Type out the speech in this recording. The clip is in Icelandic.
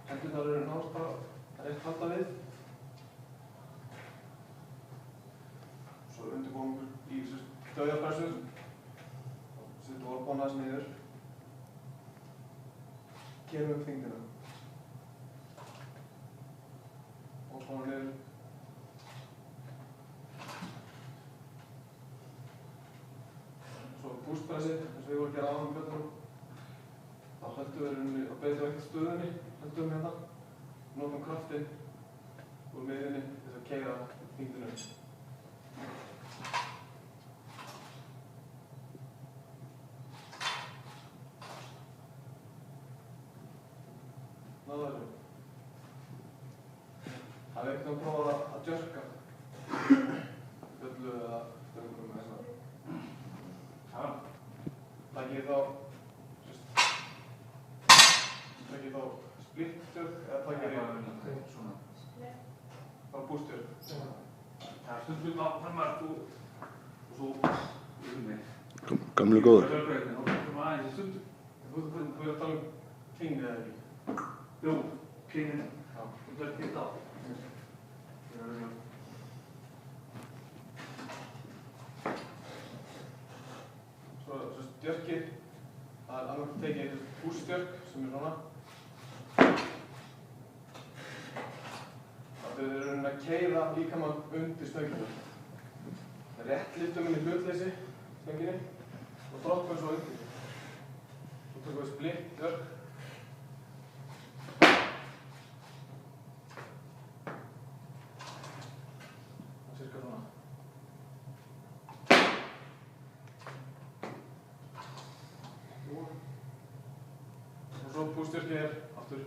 Hendurnar eru nánast bara rétt halda við. Svo undirbúningur í dauðapressu. Setjum olnbogann aðeins niður. Kerum upp þyngdina. Olnbogann niður. Svo bústpressið, eins og við vorum að gera áðan plötunum. Þá höldum við að beita ekki stöðunni, höldum hérna. Notum kraftinn úr miðjunni til þess að keyra þyngdina upp. Náðu þessu. Hafið einhvern veginn prófað að jerka fullu eða stöngum eða svona. Takið þá splitt-jerk eða takið svona. Bara boost-jerk. Það er stundum á framvært og svo yfir mig. Gamlu góður. Það er aðeins í stundum. Þú ert að tala um klínið eða ekki? Jú, klínið. Já. Þú ert hitt á. Svo jerkið, það er annars tekið boost-jerk sem er svona. Það er raunin að keyra líkamann undir stöngina. Rétt lyftum inn í hlutleysi stönginni og droppum svo undir. Svo tökum við splitt-jerk. Cirka svona. Og svo bústyrkið aftur.